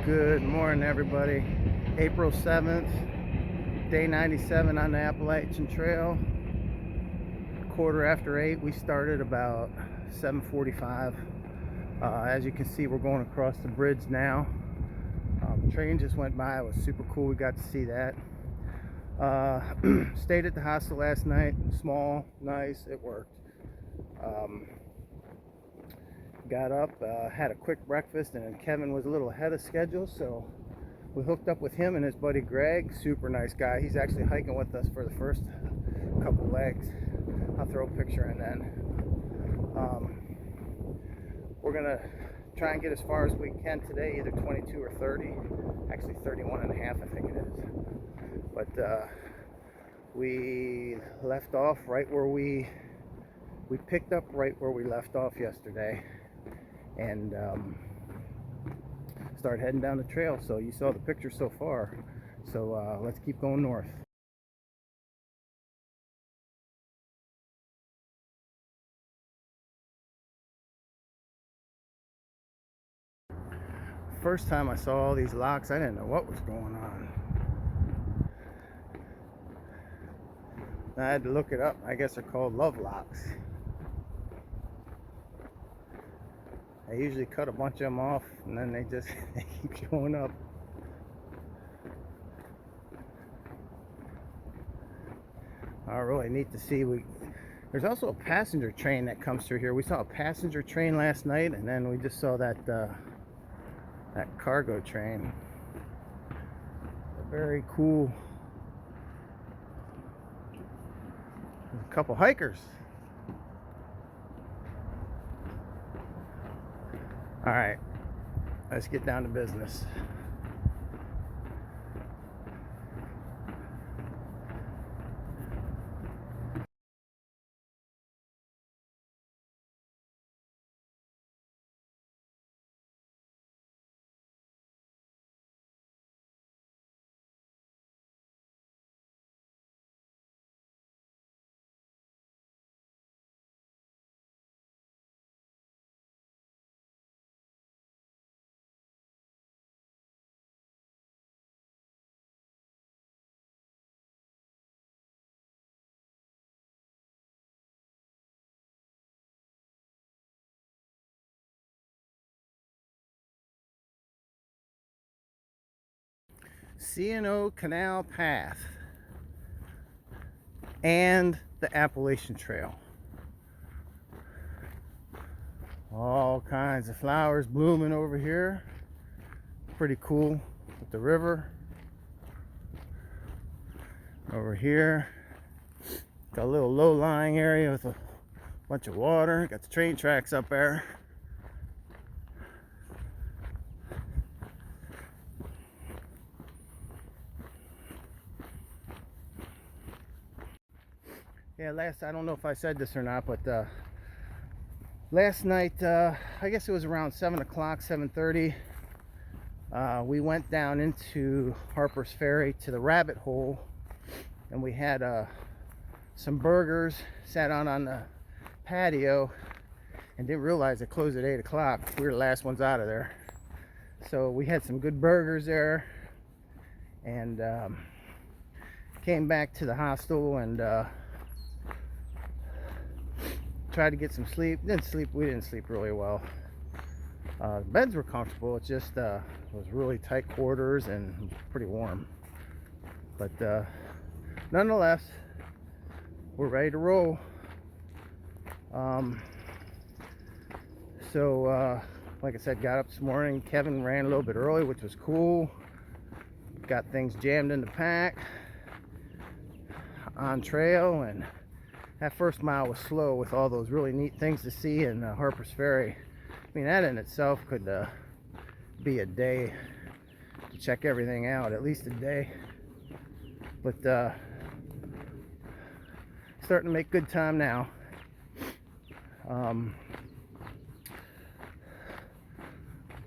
Good morning, everybody. April 7th, day 97 on the Appalachian Trail. Quarter after 8. We started about 7:45. As you can see, we're going across the bridge now. The train just went by. It was super cool. We got to see that. Stayed at the hostel last night. Small, nice. It worked. Got up, had a quick breakfast, and then Kevin was a little ahead of schedule, so we hooked up with him and his buddy Greg. Super nice guy. He's actually hiking with us for the first couple legs. I'll throw a picture in then. We're gonna try and get as far as we can today, either 22 or 30. Actually 31 and a half, I think it is. But we left off right where we picked up right where we left off yesterday, and start heading down the trail. So you saw the picture so far, so let's keep going north. First time I saw all these locks, I didn't know what was going on. I had to look it up. I guess they're called love locks. I usually cut a bunch of them off, and then they just they keep showing up. Really neat to see. There's also a passenger train that comes through here. We saw a passenger train last night, and then we just saw that cargo train. Very cool. There's a couple hikers. All right, let's get down to business. C&O Canal Path and the Appalachian Trail. All kinds of flowers blooming over here. Pretty cool with the river. Over here, got a little low-lying area with a bunch of water. Got the train tracks up there. Yeah, I don't know if I said this or not, but last night, I guess it was around 7 o'clock, 7:30, we went down into Harper's Ferry to the rabbit hole, and we had some burgers, sat on the patio, and didn't realize it closed at 8 o'clock. We were the last ones out of there. So we had some good burgers there, and came back to the hostel and tried to get some sleep. We didn't sleep really well. The beds were comfortable. It's just it was really tight quarters and it was pretty warm. But nonetheless, we're ready to roll. Like I said, got up this morning. Kevin ran a little bit early, which was cool. Got things jammed in the pack on trail, and that first mile was slow with all those really neat things to see in Harper's Ferry. I mean, that in itself could be a day to check everything out, at least a day. But starting to make good time now.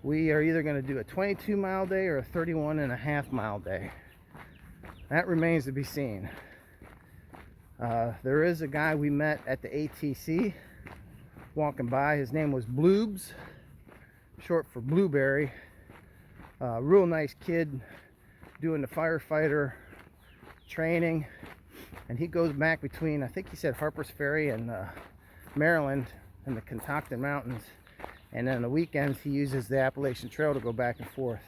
We are either going to do a 22-mile day or a 31.5-mile day. That remains to be seen. There is a guy we met at the ATC walking by. His name was Bloobs, short for Blueberry. Real nice kid doing the firefighter training, and he goes back between, I think he said Harper's Ferry and Maryland and the Catoctin Mountains, and then on the weekends he uses the Appalachian Trail to go back and forth.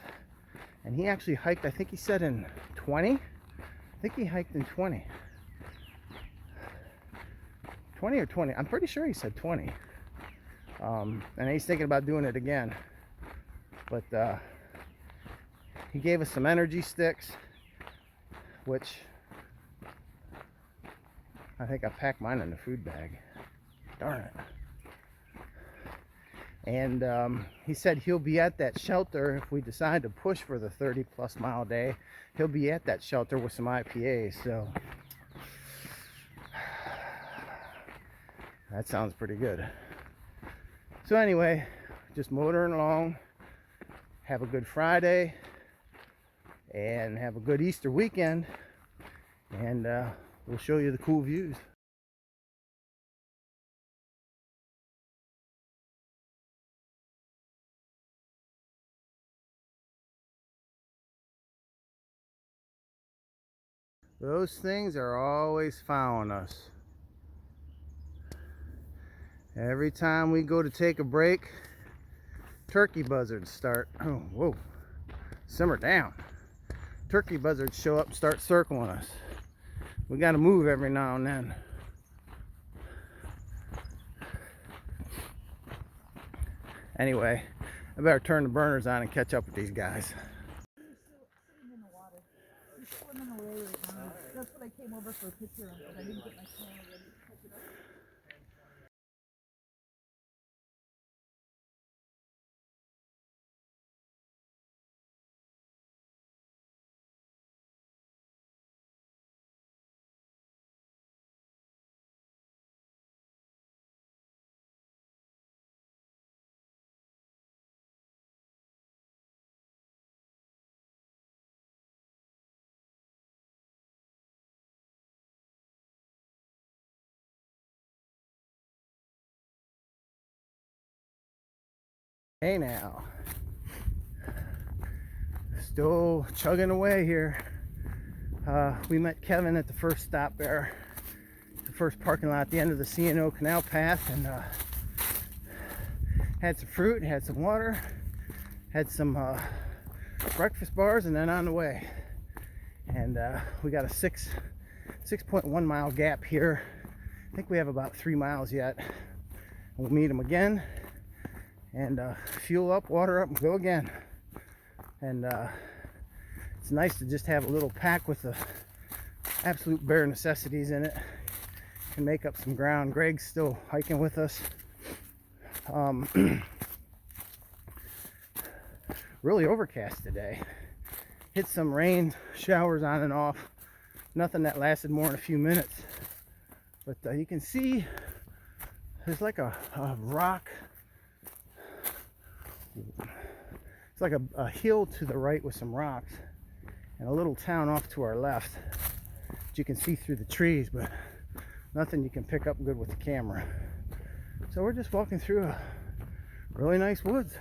And he actually hiked, I think he said in 20. I think he hiked in 20 or 20. I'm pretty sure he said 20. And he's thinking about doing it again. But he gave us some energy sticks, which I think I packed mine in the food bag. Darn it. And he said he'll be at that shelter if we decide to push for the 30+ mile day. He'll be at that shelter with some IPAs. So that sounds pretty good. So anyway, just motoring along. Have a good Friday and have a good Easter weekend, and we'll show you the cool views. Those things are always following us. Every time we go to take a break, turkey buzzards start, oh, whoa, simmer down. Turkey buzzards show up and start circling us. We got to move every now and then. Anyway, I better turn the burners on and catch up with these guys. In the water. He's swimming away right now. That's what I came over for a picture of, but I didn't get my camera ready to pick it up. Hey now, still chugging away here. We met Kevin at the first stop there, the first parking lot at the end of the C&O Canal path, and had some fruit, had some water, had some breakfast bars, and then on the way. And we got a 6.1 mile gap here. I think we have about 3 miles yet. We'll meet him again and fuel up, water up, and go again. And it's nice to just have a little pack with the absolute bare necessities in it. Can make up some ground. Greg's still hiking with us. Really overcast today. Hit some rain showers on and off. Nothing that lasted more than a few minutes. But you can see there's like a rock. It's like a hill to the right with some rocks, and a little town off to our left that you can see through the trees, but nothing you can pick up good with the camera. So we're just walking through a really nice woods.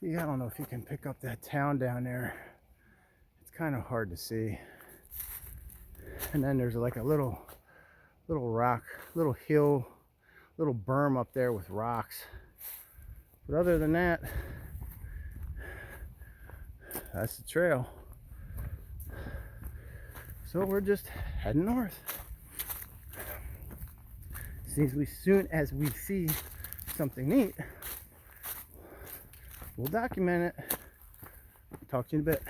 I don't know if you can pick up that town down there. It's kind of hard to see. And then there's like a little rock, little hill, little berm up there with rocks. But other than that, that's the trail. So we're just heading north. Soon as we see something neat, we'll document it. Talk to you in a bit.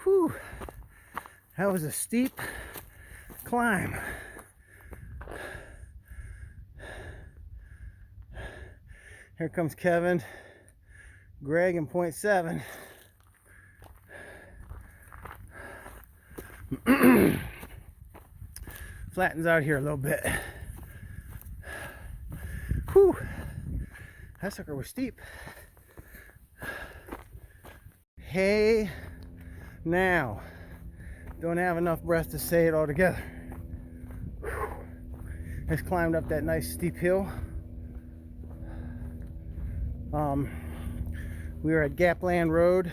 Whew, that was a steep climb. Here comes Kevin, Greg, and point 7. Flattens out here a little bit. Whew, that sucker was steep. Hey, now, don't have enough breath to say it all together. Whew. Just climbed up that nice steep hill. We were at Gapland Road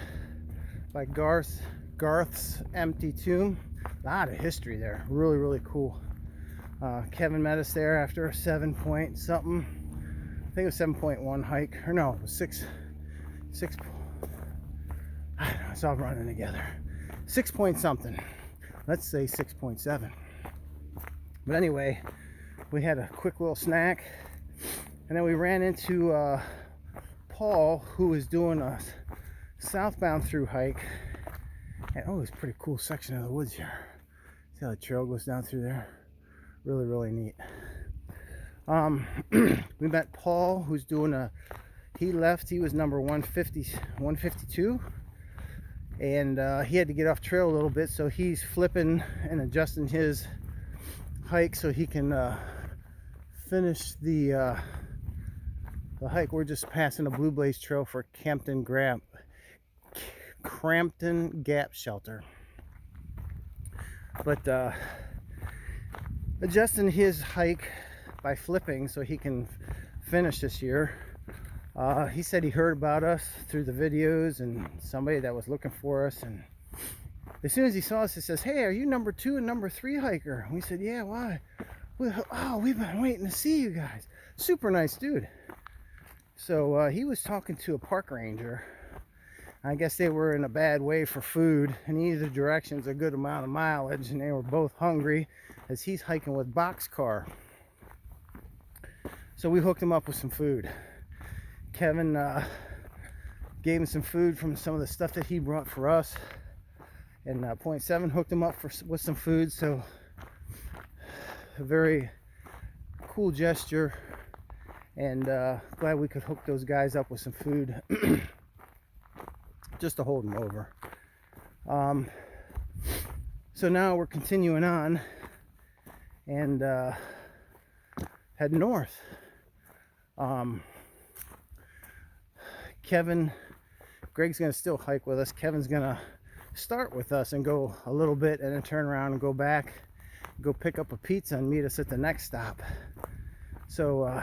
by Garth's empty tomb. A lot of history there. Really, really cool. Kevin met us there after a 7 point something. I think it was 7.1 hike. Or no, it was 6. I don't know, it's all running together. 6 point something. Let's say 6.7. But anyway, we had a quick little snack. And then we ran into Paul, who was doing a southbound through hike. And oh, it's a pretty cool section of the woods here. See how the trail goes down through there? Really, really neat. We met Paul, who's doing he left, he was number 152. And he had to get off trail a little bit, so he's flipping and adjusting his hike so he can finish the hike. We're just passing a Blue Blaze Trail for Crampton Gap Shelter. But adjusting his hike by flipping so he can finish this year. He said he heard about us through the videos and somebody that was looking for us, and as soon as he saw us, he says, "Hey, are you number 2 and number 3 hiker?" And we said, "Yeah, why?" We've been waiting to see you guys." Super nice dude. So he was talking to a park ranger. I guess they were in a bad way for food, in either direction's a good amount of mileage, and they were both hungry as he's hiking with boxcar. So we hooked him up with some food. Kevin gave him some food from some of the stuff that he brought for us, and point 7 hooked him up with some food. So a very cool gesture, and glad we could hook those guys up with some food just to hold them over. So now we're continuing on and head north. Greg's gonna still hike with us. Kevin's gonna start with us and go a little bit and then turn around and go back, go pick up a pizza and meet us at the next stop. So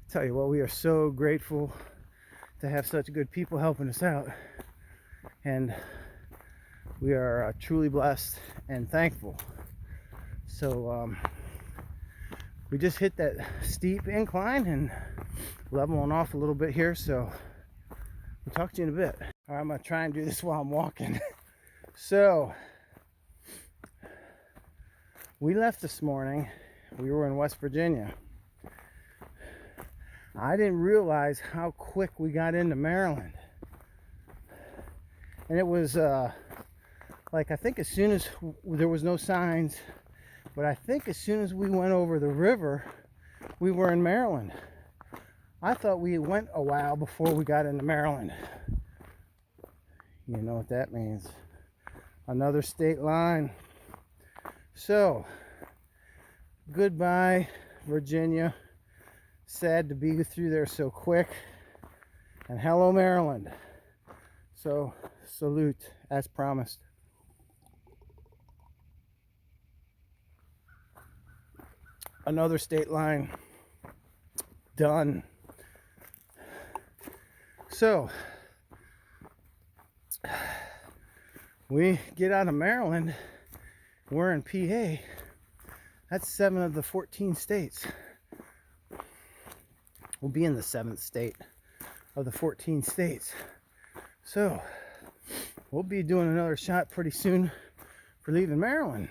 tell you what, we are so grateful to have such good people helping us out, and we are truly blessed and thankful. So we just hit that steep incline and leveling off a little bit here, so we'll talk to you in a bit. All right, I'm gonna try and do this while I'm walking. So we left this morning. We were in West Virginia. I didn't realize how quick we got into Maryland. And it was like, I think as soon as there was no signs, but I think as soon as we went over the river, we were in Maryland. I thought we went a while before we got into Maryland. You know what that means. Another state line. So, goodbye, Virginia. Sad to be through there so quick. And hello, Maryland. So, salute as promised. Another state line done. So we get out of Maryland, we're in PA. That's 7 of the 14 states. We'll be in the 7th state of the 14 states. So we'll be doing another shot pretty soon for leaving Maryland.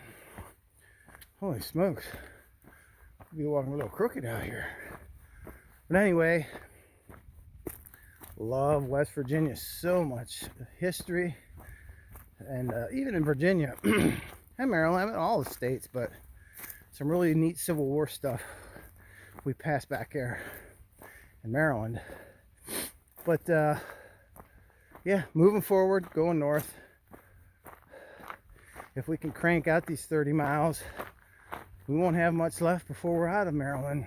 Holy smokes. We'll be walking a little crooked out here. But anyway, love West Virginia so much. History, And even in Virginia and Maryland, I mean, all the states, but some really neat Civil War stuff we passed back there in Maryland. But yeah, moving forward, going north. If we can crank out these 30 miles, we won't have much left before we're out of Maryland.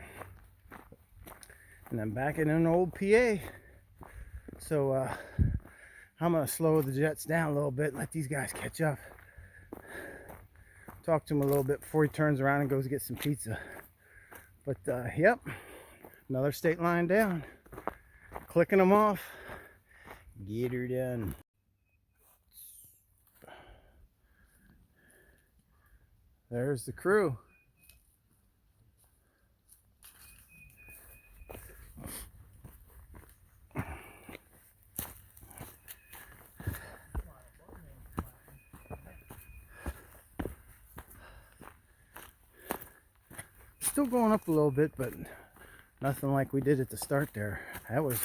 And then back in an old PA. So I'm going to slow the jets down a little bit and let these guys catch up. Talk to him a little bit before he turns around and goes get some pizza. But yep, another state line down. Clicking them off. Get her done. There's the crew. Still going up a little bit, but nothing like we did at the start there. That was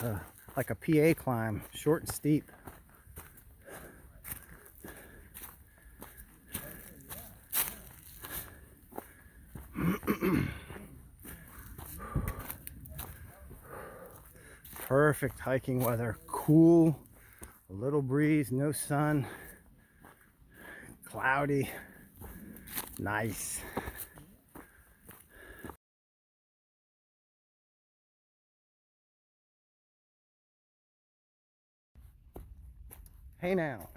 like a PA climb, short and steep. Perfect hiking weather. Cool, a little breeze, no sun, cloudy, nice. Hey now,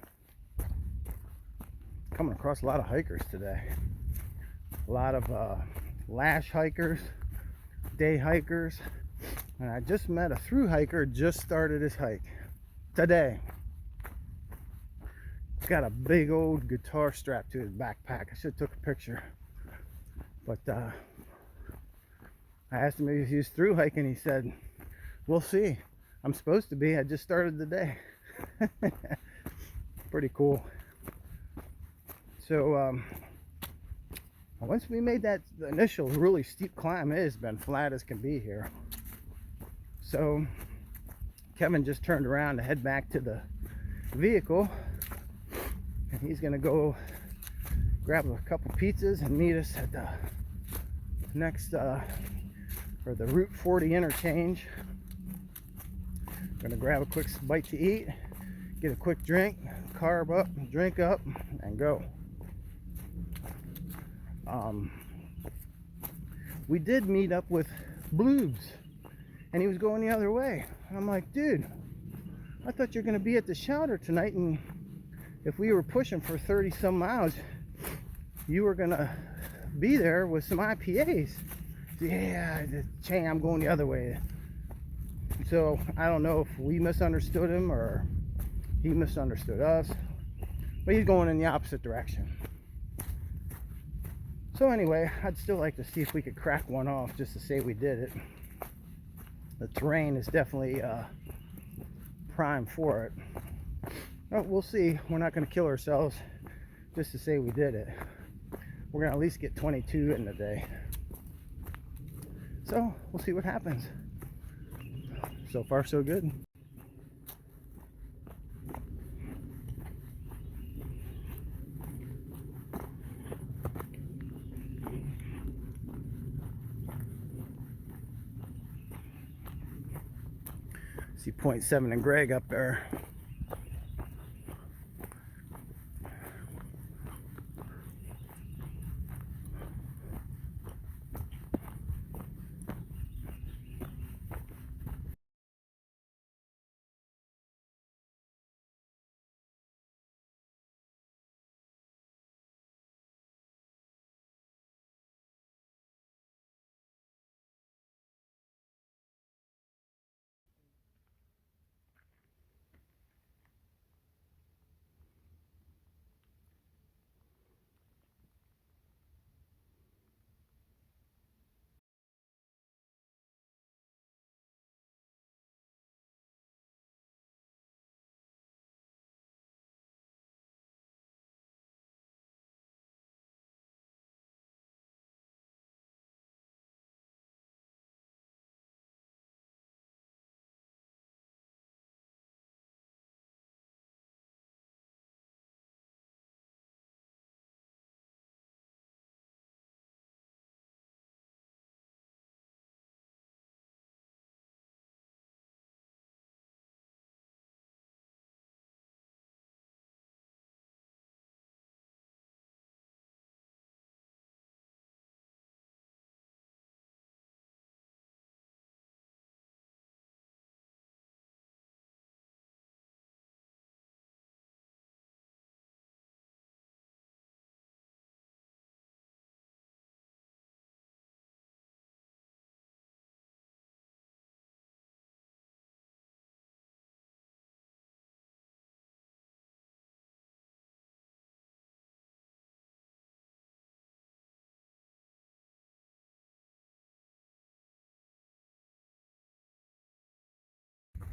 coming across a lot of hikers today. A lot of lash hikers, day hikers, and I just met a through hiker, just started his hike today. He's got a big old guitar strapped to his backpack. I should have took a picture, but I asked him if he was through hiking. He said, "We'll see. I'm supposed to be. I just started the day." Pretty cool. So once we made that initial really steep climb, it has been flat as can be here. So Kevin just turned around to head back to the vehicle, and he's gonna go grab a couple pizzas and meet us at the next or the Route 40 interchange. Gonna grab a quick bite to eat, get a quick drink, carb up, drink up, and go. We did meet up with Blues, and he was going the other way. And I'm like, dude, I thought you were going to be at the shelter tonight, and if we were pushing for 30 some miles, you were going to be there with some IPAs. Yeah, Chang, I'm going the other way. So I don't know if we misunderstood him or he misunderstood us, but he's going in the opposite direction. So anyway, I'd still like to see if we could crack one off just to say we did it. The terrain is definitely prime for it. But we'll see. We're not going to kill ourselves just to say we did it. We're going to at least get 22 in the day. So we'll see what happens. So far, so good. See 0.7 and Greg up there.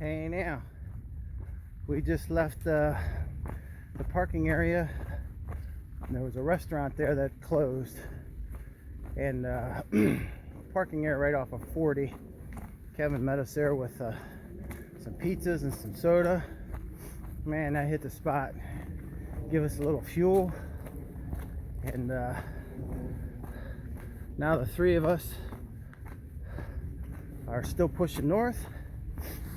Hey now, we just left the parking area. There was a restaurant there that closed, and parking area right off of 40. Kevin met us there with some pizzas and some soda. Man, I hit the spot. Give us a little fuel, and now the three of us are still pushing north.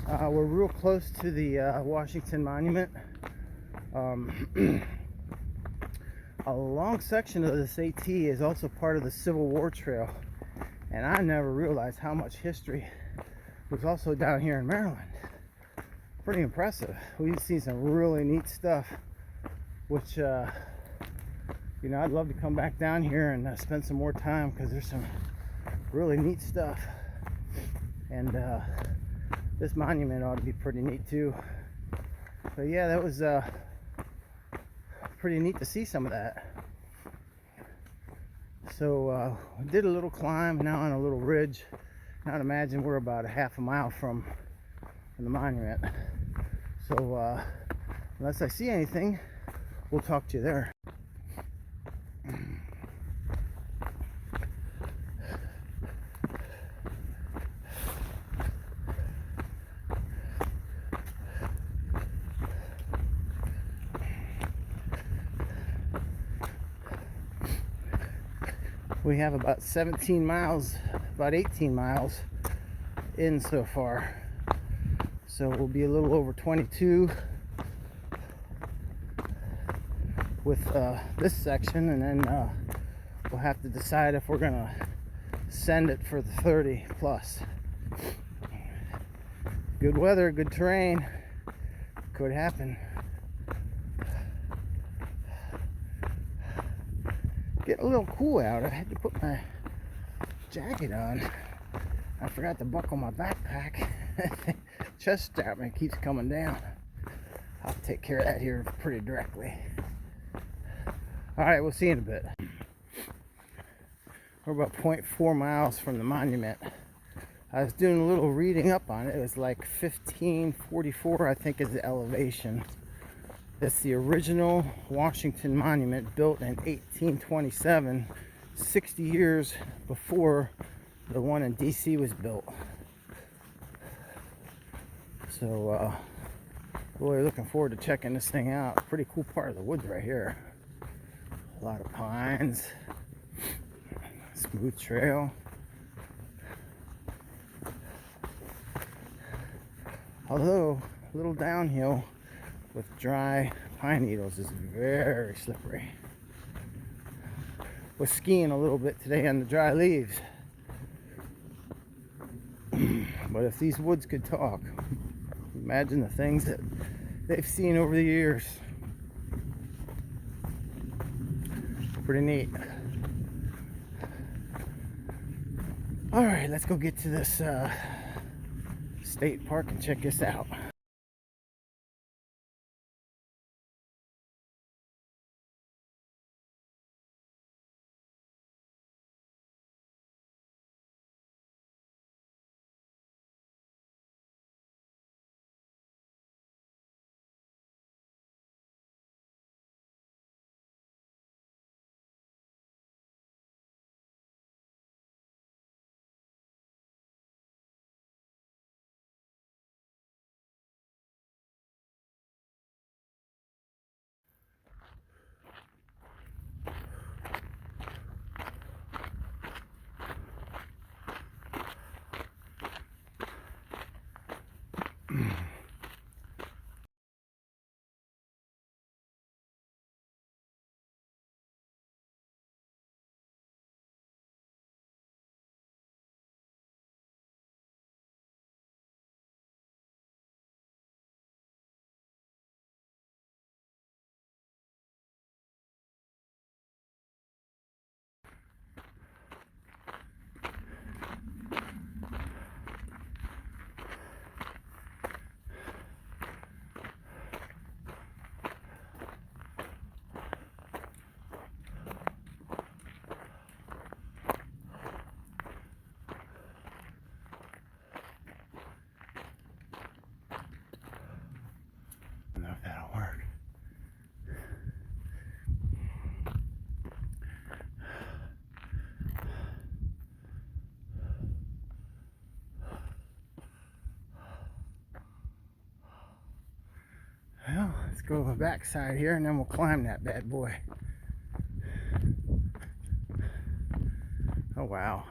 We're real close to the Washington Monument. A long section of this AT is also part of the Civil War Trail, and I never realized how much history was also down here in Maryland. Pretty impressive. We've seen some really neat stuff, which you know, I'd love to come back down here and spend some more time, because there's some really neat stuff. And this monument ought to be pretty neat too. But yeah, that was pretty neat to see some of that. So we did a little climb, now on a little ridge. Now I'd imagine we're about a half a mile from the monument. So unless I see anything, we'll talk to you there. We have about 17 miles, about 18 miles in so far. So we'll be a little over 22 with this section, and then we'll have to decide if we're gonna send it for the 30 plus. Good weather, good terrain, could happen. Getting a little cool out. I had to put my jacket on. I forgot to buckle my backpack. Chest strap keeps coming down. I'll take care of that here pretty directly. Alright, we'll see you in a bit. We're about 0.4 miles from the monument. I was doing a little reading up on it. It was like 1544, I think, is the elevation. It's the original Washington Monument, built in 1827, 60 years before the one in DC was built. So really looking forward to checking this thing out. Pretty cool part of the woods right here. A lot of pines, smooth trail. Although a little downhill with dry pine needles is very slippery. Was skiing a little bit today on the dry leaves. But if these woods could talk, imagine the things that they've seen over the years. Pretty neat. All right, let's go get to this state park and check this out. go to the back side here and then we'll climb that bad boy. Oh wow.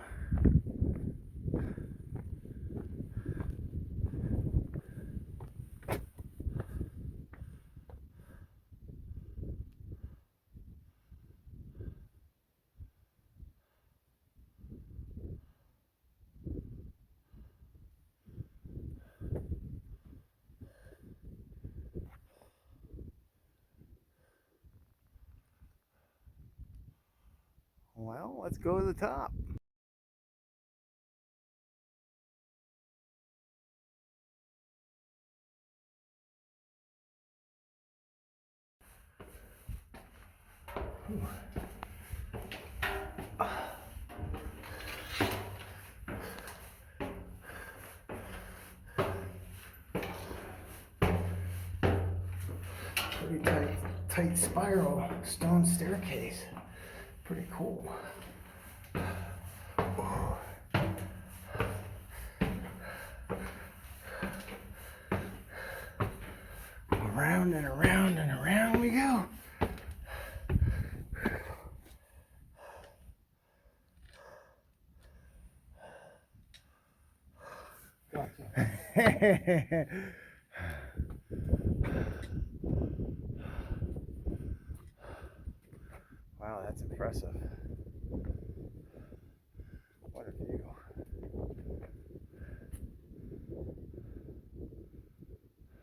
Well, let's go to the top. Pretty tight spiral stone staircase. Pretty cool. Around and around and around we go. Gotcha. Wow, that's impressive. What a view.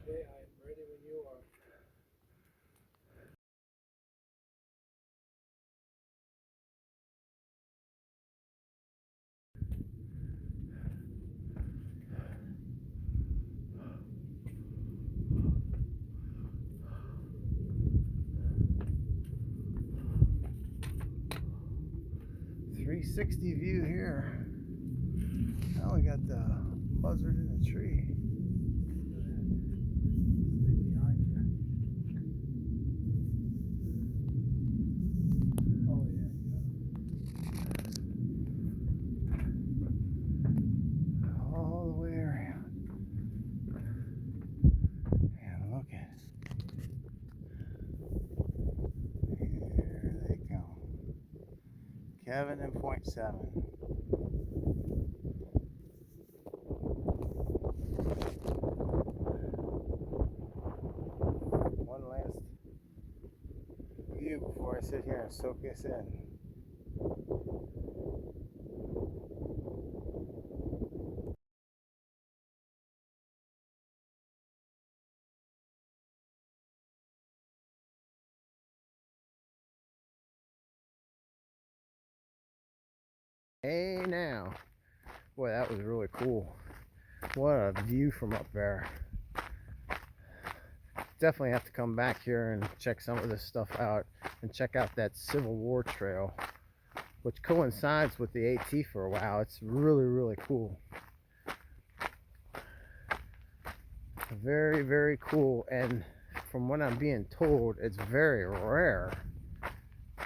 Okay, I'm ready when you are. .360 view here. Now we got the buzzard in the tree. Oh yeah, All the way around. And look at it. Here they come. Kevin and .7. One last view before I sit here and soak this in. Hey now. Boy, that was really cool. What a view from up there. Definitely have to come back here and check some of this stuff out and check out that Civil War trail, which coincides with the AT for a while. It's really, really cool. Very, very cool. And from what I'm being told, it's very rare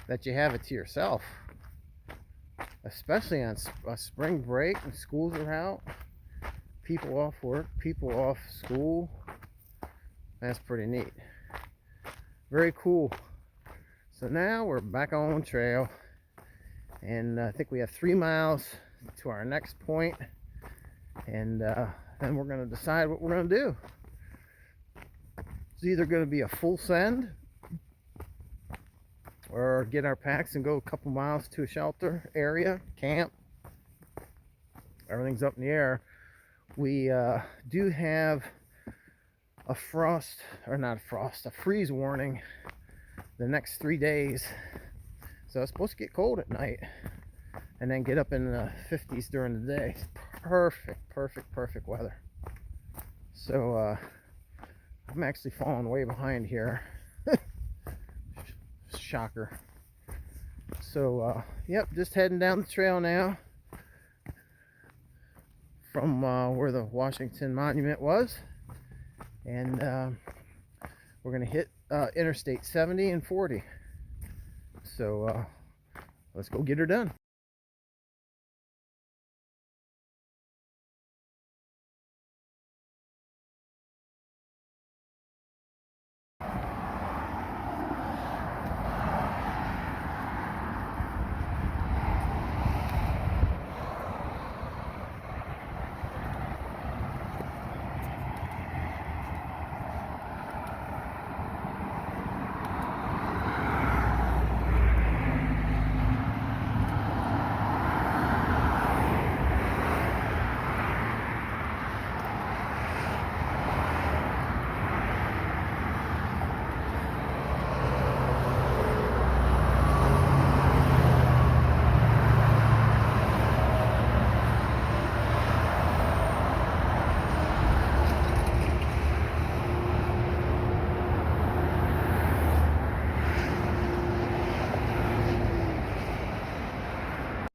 that you have it to yourself, especially on a spring break and schools are out, people off work, people off school. That's pretty neat. Very cool. So now we're back on trail, and I think we have 3 miles to our next point, and then we're going to decide what we're going to do. It's either going to be a full send or get our packs and go a couple miles to a shelter area, camp. Everything's up in the air. We do have a freeze warning the next 3 days. So it's supposed to get cold at night and then get up in the 50s during the day. Perfect weather. So I'm actually falling way behind here. Shocker. So yep, just heading down the trail now from where the Washington Monument was, and we're gonna hit Interstate 70 and 40. So let's go get her done.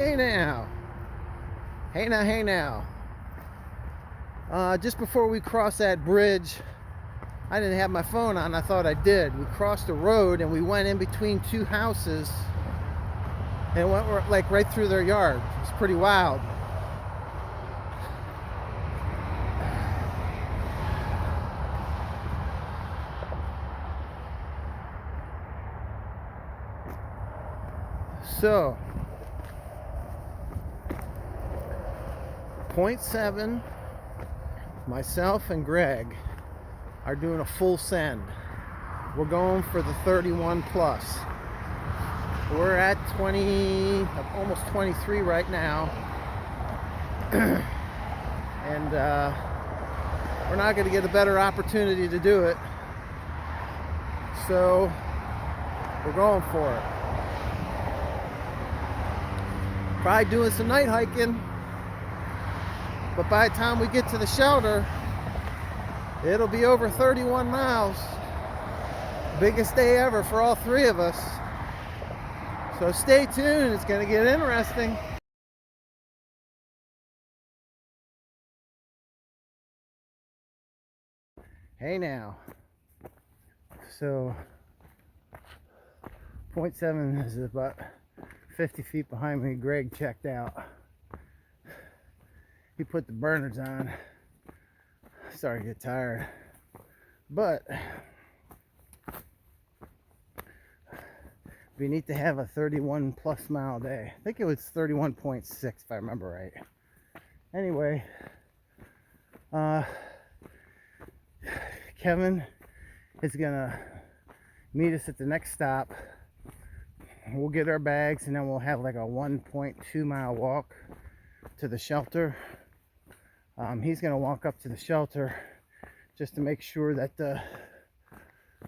Hey now. Hey now, hey now. Just before we crossed that bridge, I didn't have my phone on. I thought I did. We crossed the road and we went in between two houses and went like right through their yard. It's pretty wild. So, .7, myself and Greg are doing a full send. We're going for the 31 plus. We're at 20, almost 23 right now. And we're not going to get a better opportunity to do it. So, we're going for it. Probably doing some night hiking, but by the time we get to the shelter, it'll be over 31 miles. Biggest day ever for all three of us. So stay tuned, it's gonna get interesting. Hey now. So, .7 is about 50 feet behind me. Greg checked out. He put the burners on. Started to get tired. But we need to have a 31 plus mile day. I think it was 31.6 if I remember right. Anyway, Kevin is gonna meet us at the next stop. We'll get our bags and then we'll have like a 1.2 mile walk to the shelter. He's gonna walk up to the shelter just to make sure that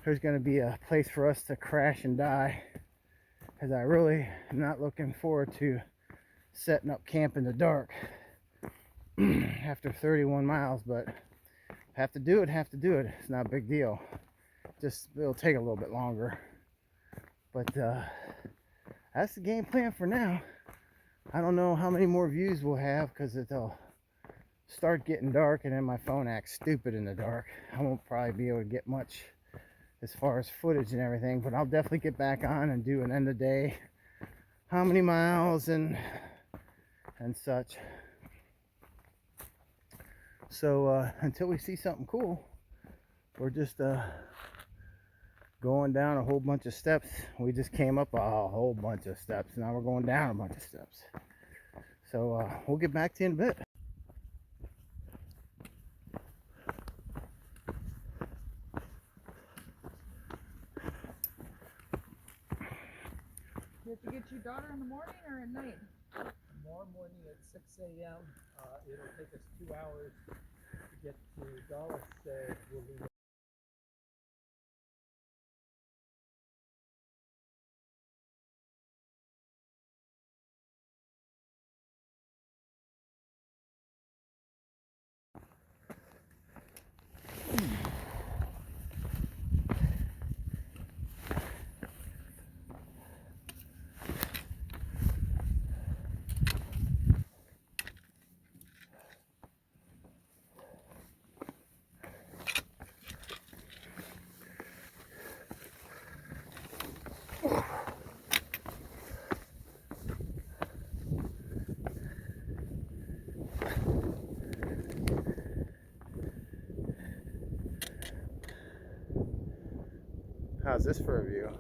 there's gonna be a place for us to crash and die, because I really am not looking forward to setting up camp in the dark after 31 miles, but have to do it. It's not a big deal. Just it'll take a little bit longer. But that's the game plan for now. I don't know how many more views we'll have because it'll start getting dark and then my phone acts stupid in the dark. I won't probably be able to get much as far as footage and everything, but I'll definitely get back on and do an end of day, how many miles and such. So until we see something cool, we're just going down a whole bunch of steps. We just came up a whole bunch of steps. Now we're going down a bunch of steps. So we'll get back to you in a bit. You have to get your daughter in the morning or at night? Tomorrow morning at 6 a.m. It'll take us 2 hours to get to Dallas. We'll be How's this for a view?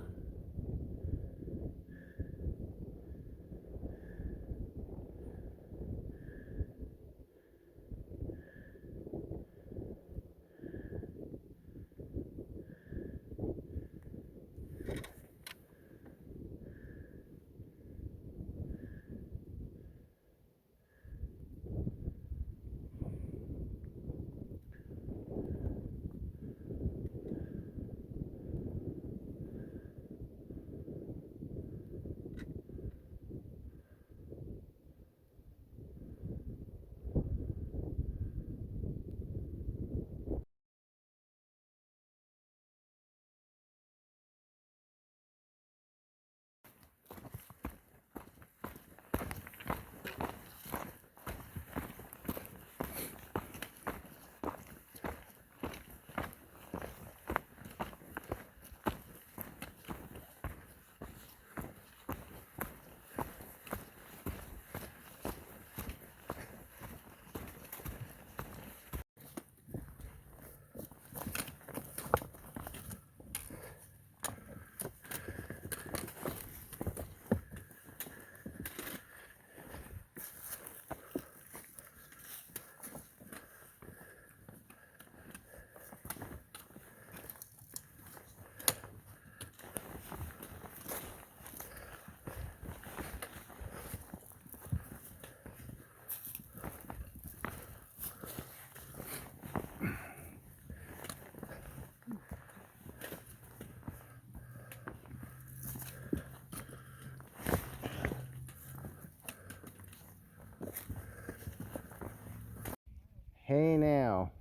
Hey now.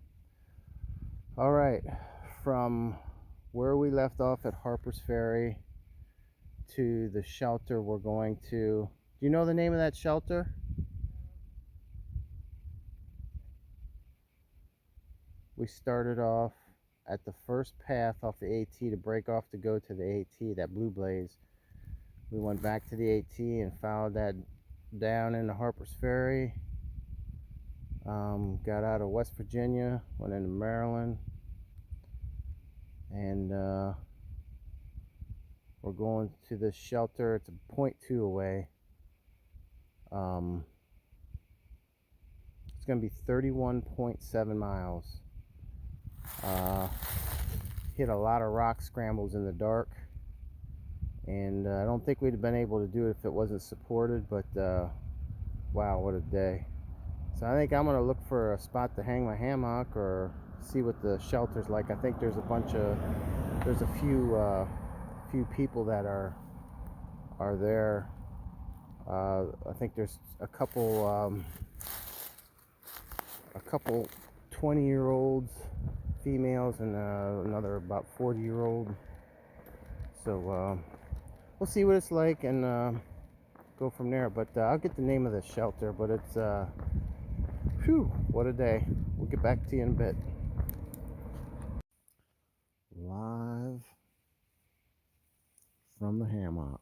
All right, from where we left off at Harper's Ferry to the shelter we're going to. Do you know the name of that shelter? We started off at the first path off the AT to break off to go to the AT, that blue blaze. We went back to the AT and followed that down into Harper's Ferry. Got out of West Virginia, went into Maryland, and we're going to this shelter. It's a 0.2 away. It's going to be 31.7 miles. Hit a lot of rock scrambles in the dark, and I don't think we'd have been able to do it if it wasn't supported, but wow, what a day. So I think I'm going to look for a spot to hang my hammock or see what the shelter's like. I think there's a few people that are there. I think there's a couple 20-year-olds females and another about 40-year-old. So we'll see what it's like and go from there. But I'll get the name of the shelter. But it's whew, what a day. We'll get back to you in a bit. Live from the hammock.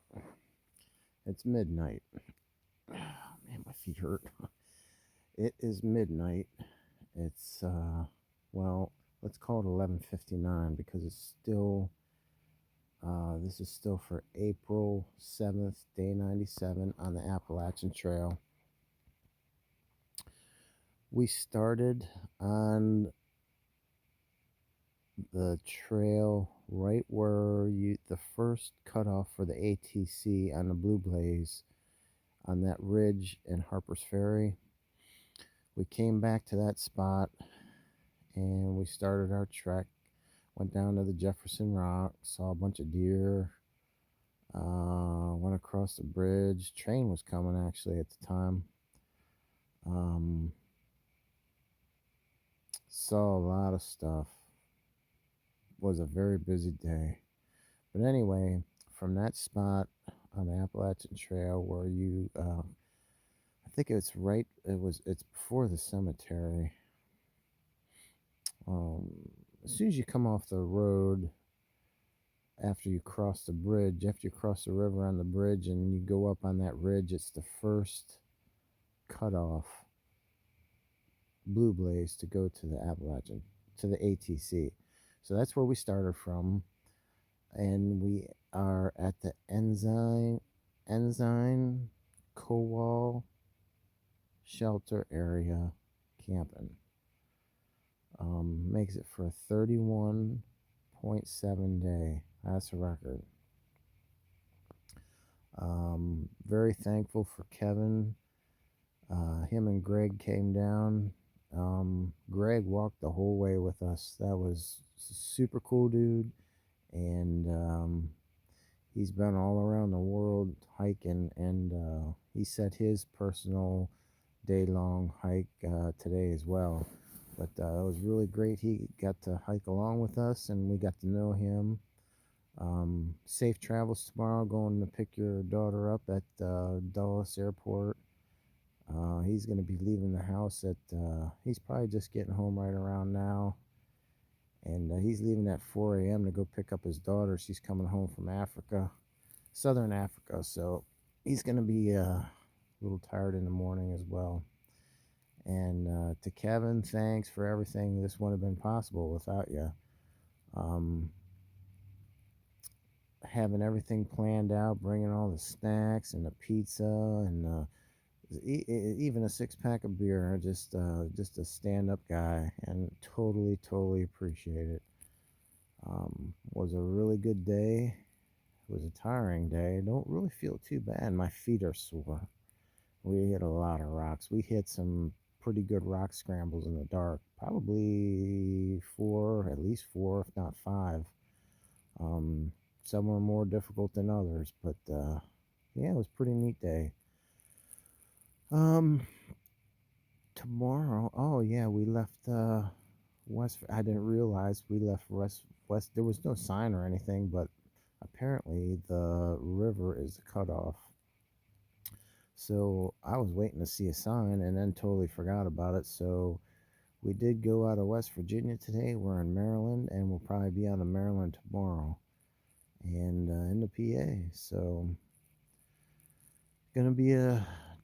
It's midnight. Oh, man, my feet hurt. It is midnight. It's well, let's call it 11:59 because it's still this is still for April 7th, day 97 on the Appalachian Trail. We started on the trail right where the first cutoff for the ATC on the Blue Blaze on that ridge in Harper's Ferry. We came back to that spot and we started our trek. Went down to the Jefferson Rock, saw a bunch of deer, went across the bridge. Train was coming actually at the time. Saw a lot of stuff. Was a very busy day. But anyway, from that spot on the Appalachian Trail where I think it's before the cemetery. As soon as you come off the road, after you cross the river on the bridge and you go up on that ridge, it's the first cutoff Blue Blaze to go to the Appalachian, to the ATC. So that's where we started from, and we are at the Ensign Cowal shelter area camping. Makes it for a 31.7 day. That's a record. Very thankful for Kevin. Him and Greg came down. Greg walked the whole way with us. That was a super cool dude, and he's been all around the world hiking, and he set his personal day-long hike today as well. But it was really great. He got to hike along with us, and we got to know him. Safe travels tomorrow, going to pick your daughter up at Dulles Airport. He's going to be leaving the house he's probably just getting home right around now. And he's leaving at 4 a.m. to go pick up his daughter. She's coming home from Africa, Southern Africa. So he's going to be a little tired in the morning as well. And to Kevin, thanks for everything. This wouldn't have been possible without you. Having everything planned out, bringing all the snacks and the pizza and even a 6-pack of beer. Just a stand-up guy, and totally appreciate it. Was a really good day. It was a tiring day. Don't really feel too bad. My feet are sore. We hit a lot of rocks. We hit some pretty good rock scrambles in the dark. Probably at least four, if not five. Some were more difficult than others, but yeah, it was a pretty neat day. tomorrow, oh yeah, we left West. I didn't realize we left West. There was no sign or anything, but apparently the river is cut off. So I was waiting to see a sign and then totally forgot about it. So we did go out of West Virginia today. We're in Maryland, and we'll probably be out of Maryland tomorrow and in the PA. So gonna be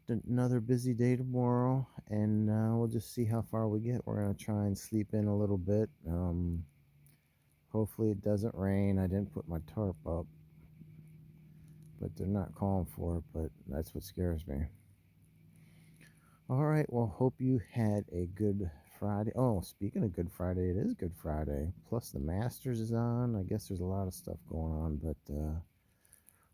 another busy day tomorrow, and we'll just see how far we get. We're gonna try and sleep in a little bit. Hopefully it doesn't rain. I didn't put my tarp up, but they're not calling for it. But that's what scares me. All right. Well, hope you had a good Friday. Oh, speaking of Good Friday, it is Good Friday. Plus the Masters is on. I guess there's a lot of stuff going on, but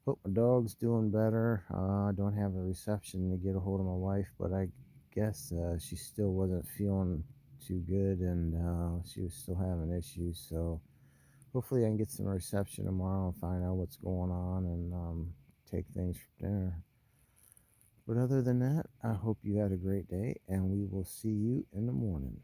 hope my dog's doing better. I don't have a reception to get a hold of my wife, but I guess she still wasn't feeling too good, and she was still having issues. So hopefully I can get some reception tomorrow and find out what's going on, and take things from there. But other than that, I hope you had a great day, and we will see you in the morning.